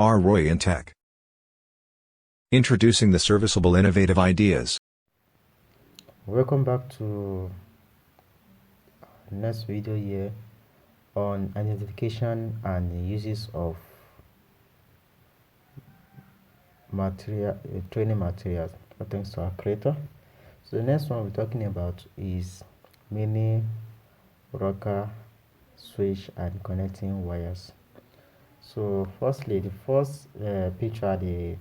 Roy in Tech. Introducing the serviceable innovative ideas. Welcome back to next video here on identification and the uses of training materials. Thanks to our creator. So the next one we're talking about is mini rocker switch and connecting wires. So firstly, the first picture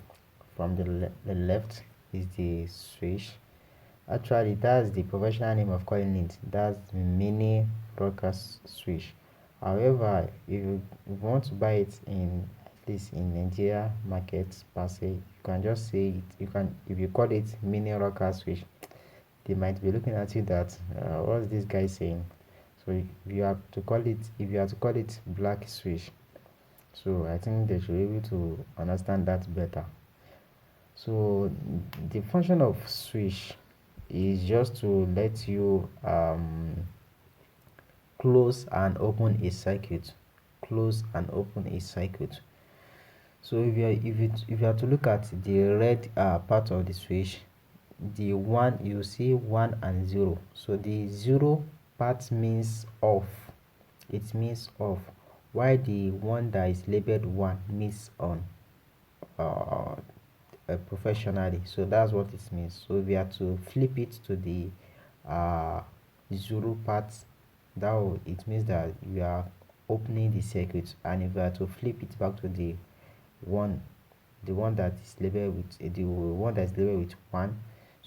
from the left is the switch. Actually, that's the professional name of calling it. That's the mini rocker switch. However, if you want to buy it in at least in Nigeria market per se, you can just say it. You can, if you call it mini rocker switch, they might be looking at you that what's this guy saying? So if you have to call it black switch, so I think they should be able to understand that better. So the function of switch is just to let you close and open a circuit. So if you are to look at the red part of the switch, the one, you see 1 and 0. So the 0 part means off. It means off, while the one that is labeled 1 means on. Professionally, so that's what it means. So we have to flip it to the 0 part. It means that you are opening the circuit, and if you are to flip it back to one the one that is labeled with 1,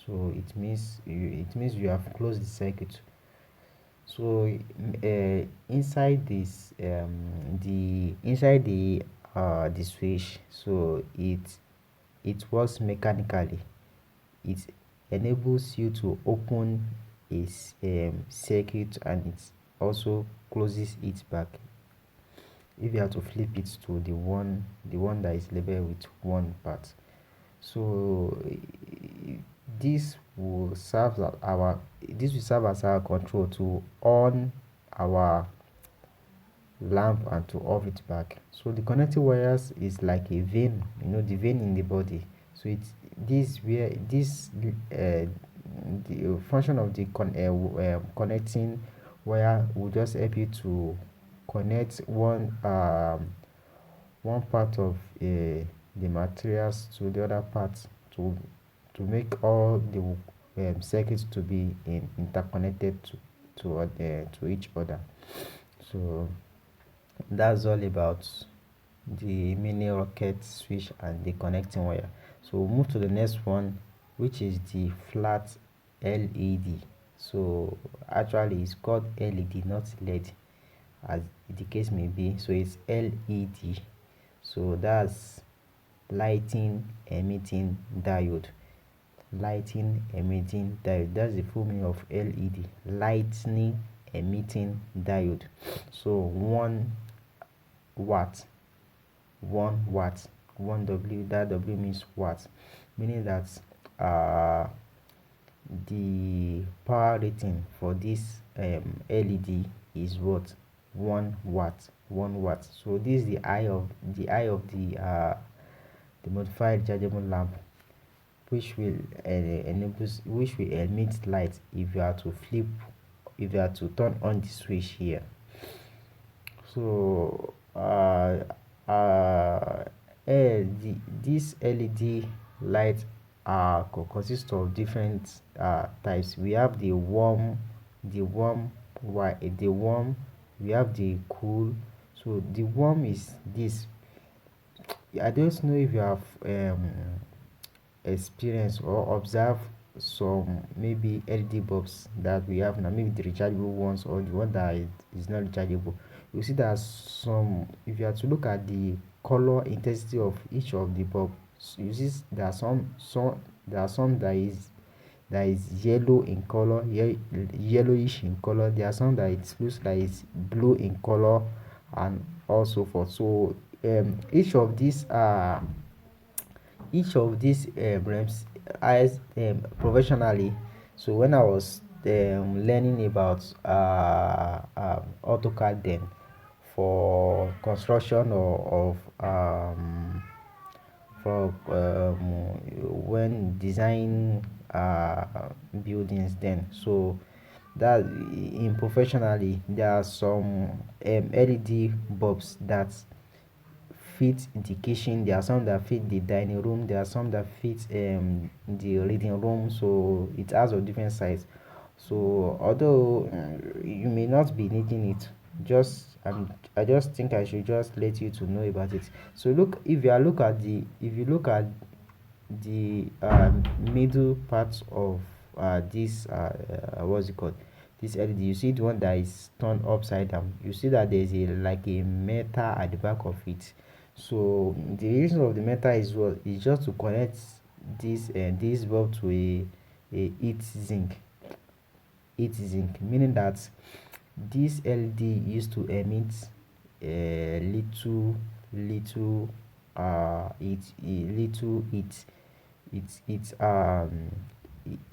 so it means you have closed the circuit. So inside the switch, so it works mechanically. It enables you to open a circuit, and it also closes it back if you have to flip it to the one that is labeled with 1 part. So this will serve as our control to on our lamp and to off it back. So the connecting wires is like a vein, the vein in the body. So it's the function of the connecting wire will just help you to connect one part of the materials to the other part to make all the circuits to be interconnected to each other. So that's all about the mini rocket switch and the connecting wire. So we'll move to the next one, which is the flat LED. So actually it's called LED, not LED, as the case may be. So it's LED. So that's lighting emitting diode. That's the full meaning of LED, lightning emitting diode. So 1 watt, 1 W, that W means watt, meaning that the power rating for this LED is what? 1 watt. So this is the eye of the modified rechargeable lamp, which will emit light if you are to turn on the switch here. So this LED light consists of different types. We have the warm, we have the cool. So the warm is this. I don't know if you have experienced or observed some maybe LED bulbs that we have now, maybe the rechargeable ones or the one that is not rechargeable. You see that if you have to look at the color intensity of each of the bulb, you see there are some that is yellow in color, yellowish in color. There are some that it looks like it's blue in color, and also forth. So each of these realms as professionally. So when I was learning about AutoCAD then, for construction of for when design buildings then. So that in professionally there are some LED bulbs that fit the kitchen, there are some that fit the dining room, there are some that fit the reading room, so it has a different size. So although you may not be needing it, just I just think I should just let you to know about it. So look, if you look at the middle part of this what's it called, this LED, you see the one that is turned upside down, you see that there's a like a metal at the back of it. So the reason of the metal is what is just to connect this bulb to a heat zinc, meaning that this LED used to emit a little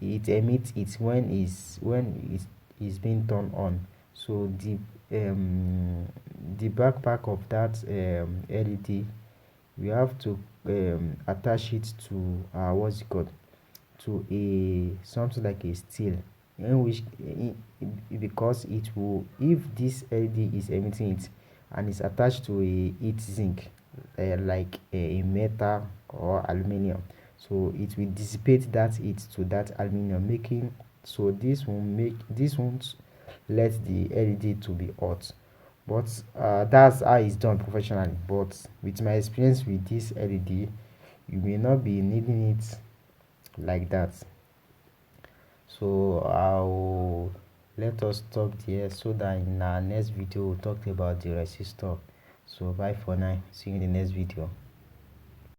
it emits it when it is being turned on. So the backpack of that LED, we have to attach it to what's it called, to a something like a steel, in which because it will, if this LED is emitting it and is attached to a heat zinc, like a metal or aluminum, so it will dissipate that heat to that aluminum, making, so this won't let the LED to be hot. But that's how it's done professionally. But with my experience with this LED, you may not be needing it like that. So I'll let us stop there, so that in our next video we'll talk about the resistor. So bye for now, see you in the next video.